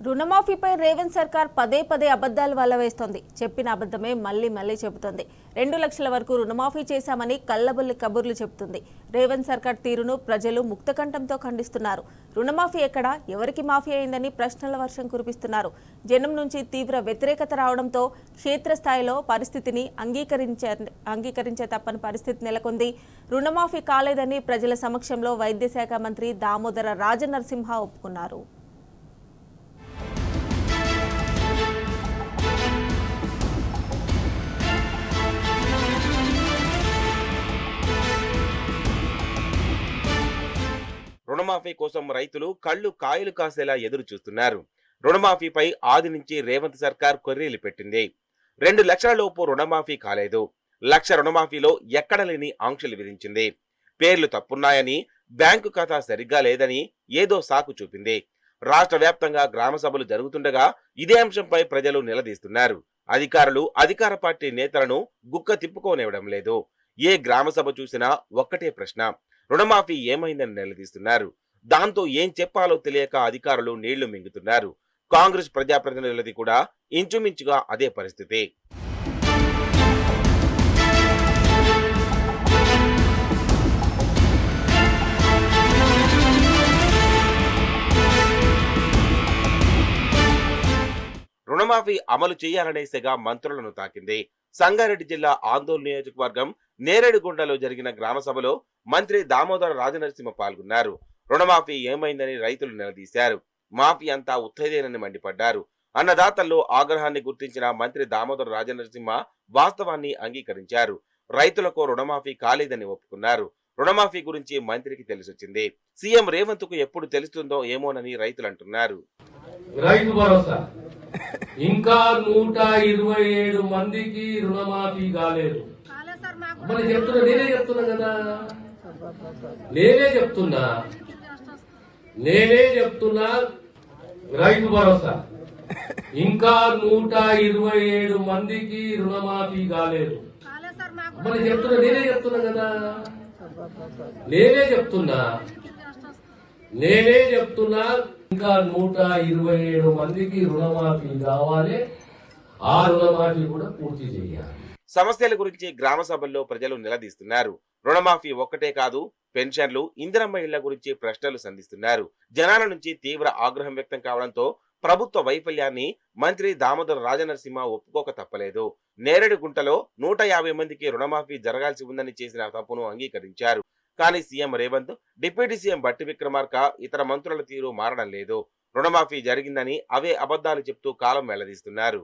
రుణమాఫీపై రేవంత్ సర్కార్ పదే పదే అబద్ధాలు వల్లవేస్తోంది. చెప్పిన అబద్ధమే మళ్లీ చెబుతోంది. 2 లక్షల వరకు రుణమాఫీ చేశామని కల్లబుల్లి కబుర్లు చెబుతుంది. రేవంత్ సర్కార్ తీరును ప్రజలు ముక్తకంఠంతో ఖండిస్తున్నారు. రుణమాఫీ ఎక్కడ, ఎవరికి మాఫీ అయిందని ప్రశ్నల వర్షం కురిపిస్తున్నారు. జనం నుంచి తీవ్ర వ్యతిరేకత రావడంతో క్షేత్రస్థాయిలో పరిస్థితిని అంగీకరించే తప్పని పరిస్థితి నెలకొంది. రుణమాఫీ కాలేదని ప్రజల సమక్షంలో వైద్య శాఖ మంత్రి దామోదర రాజనరసింహ ఒప్పుకున్నారు. రుణమాఫీ కోసం రైతులు కళ్ళు కాయలు కాసేలా ఎదురు చూస్తున్నారు. రుణమాఫీపై ఆది నుంచి రేవంత్ సర్కార్ కొర్రీలు పెట్టింది. 2 లక్షల లోపు రుణమాఫీ కాలేదు. లక్ష రుణమాఫీలో ఎక్కడ లేని ఆంక్షలు విధించింది. పేర్లు తప్పున్నాయని, బ్యాంకు ఖాతా సరిగ్గా లేదని ఏదో సాకు చూపింది. రాష్ట్ర వ్యాప్తంగా గ్రామ సభలు జరుగుతుండగా ఇదే అంశంపై ప్రజలు నిలదీస్తున్నారు. అధికారులు అధికార పార్టీ నేతలను గుక్క తిప్పుకోనివ్వడం లేదు. ఏ గ్రామ సభ చూసినా ఒక్కటే ప్రశ్న, రుణమాఫీ ఏమైందని నిలదీస్తున్నారు. దాంతో ఏం చెప్పాలో తెలియక అధికారులు నీళ్లు మింగుతున్నారు. కాంగ్రెస్ ప్రజాప్రతినిధులది కూడా ఇంచుమించుగా అదే పరిస్థితి. రుణమాఫీ అమలు చేయాలనేసేగా మంత్రులను తాకింది. సంగారెడ్డి జిల్లా ఆందోళన నియోజకవర్గం నేరేడుగొండలో జరిగిన గ్రామ సభలో మంత్రి దామోదర రాజనరసింహ పాల్గొన్నారు. రుణమాఫీ ఏమైందని రైతులు నిలదీశారు. మాఫీ అంతా ఉత్తేదేనని మండిపడ్డారు. అన్నదాతల్లో ఆగ్రహాన్ని గుర్తించిన మంత్రి దామోదర రాజనరసింహ వాస్తవాన్ని అంగీకరించారు. రైతులకు రుణమాఫీ కాలేదని ఒప్పుకున్నారు. రుణమాఫీ గురించి మంత్రికి తెలిసొచ్చింది. సీఎం రేవంత్ కు ఎప్పుడు తెలుస్తుందో ఏమోనని రైతులు అంటున్నారు. రైతు భరోసా ఇంకా 127 మందికి రుణమాఫీ కాలేదు. నేనే చెప్తున్నా రైతు భరోసా ఇంకా 127 మందికి రుణమాఫీ కాలేదు. నేనే చెప్తున్నా ఇంకా 127 మందికి రుణమాఫీ కావాలి. ఆ రుణమాఫీ కూడా పూర్తి చేయాలి. సమస్యల గురించి గ్రామ సభల్లో ప్రజలు నిలదీస్తున్నారు. రుణమాఫీ ఒక్కటే కాదు, పెన్షన్లు, ఇందిరమ్మ ఇళ్ల గురించి ప్రశ్నలు సంధిస్తున్నారు. జనాల నుంచి తీవ్ర ఆగ్రహం వ్యక్తం కావడంతో ప్రభుత్వ వైఫల్యాన్ని మంత్రి దామోదర రాజనరసింహ ఒప్పుకోక తప్పలేదు. నేరేడుగుంటలో 150 మందికి రుణమాఫీ జరగాల్సి ఉందని చేసిన తప్పును అంగీకరించారు. కానీ సీఎం రేవంత్, డిప్యూటీ సీఎం బట్టి విక్రమార్క, ఇతర మంత్రుల తీరు మారడం లేదు. రుణమాఫీ జరిగిందని అవే అబద్ధాలు చెప్తూ కాలం వెళ్లదీస్తున్నారు.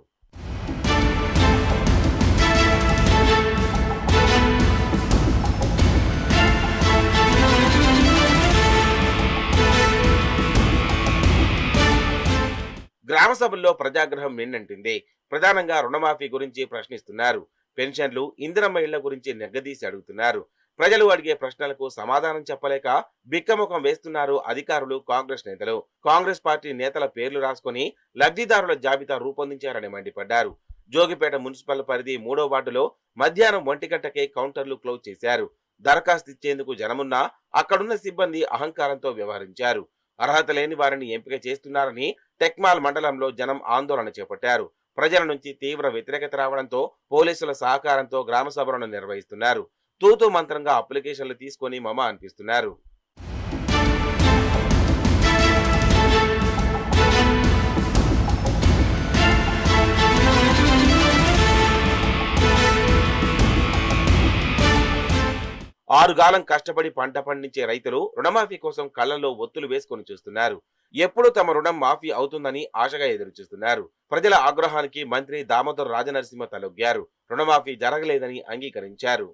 గ్రామ సభల్లో ప్రజాగ్రహం నిన్నంటింది. ప్రధానంగా రుణమాఫీ గురించి ప్రశ్నిస్తున్నారు. పెన్షన్లు, ఇందిరమ్మ ఇళ్ల గురించి నెగ్గదీసి అడుగుతున్నారు. ప్రజలు అడిగే ప్రశ్నలకు సమాధానం చెప్పలేక బిక్కముఖం వేస్తున్నారు అధికారులు, కాంగ్రెస్ నేతలు. కాంగ్రెస్ పార్టీ నేతల పేర్లు రాసుకుని లబ్ధిదారుల జాబితా రూపొందించారని మండిపడ్డారు. జోగిపేట మున్సిపల్ పరిధి 3వ వార్డులో మధ్యాహ్నం 1 గంటకే కౌంటర్లు క్లోజ్ చేశారు. దరఖాస్తు ఇచ్చేందుకు జనమున్నా అక్కడున్న సిబ్బంది అహంకారంతో వ్యవహరించారు. అర్హత లేని వారిని ఎంపిక చేస్తున్నారని టెక్మాల్ మండలంలో జనం ఆందోళన చేపట్టారు. ప్రజల నుంచి తీవ్ర వ్యతిరేకత రావడంతో పోలీసుల సహకారంతో గ్రామ సభలను నిర్వహిస్తున్నారు. తూతూ మంత్రంగా అప్లికేషన్లు తీసుకొని మమ అనిపిస్తున్నారు. ఆరుగాలం కష్టపడి పంట పండించే రైతులు రుణమాఫీ కోసం కళ్లలో ఒత్తులు వేసుకొని చూస్తున్నారు. ఎప్పుడు తమ రుణం మాఫీ అవుతుందని ఆశగా ఎదురు చూస్తున్నారు. ప్రజల ఆగ్రహానికి మంత్రి దామోదర రాజనరసింహ తలొగ్గారు. రుణమాఫీ జరగలేదని అంగీకరించారు.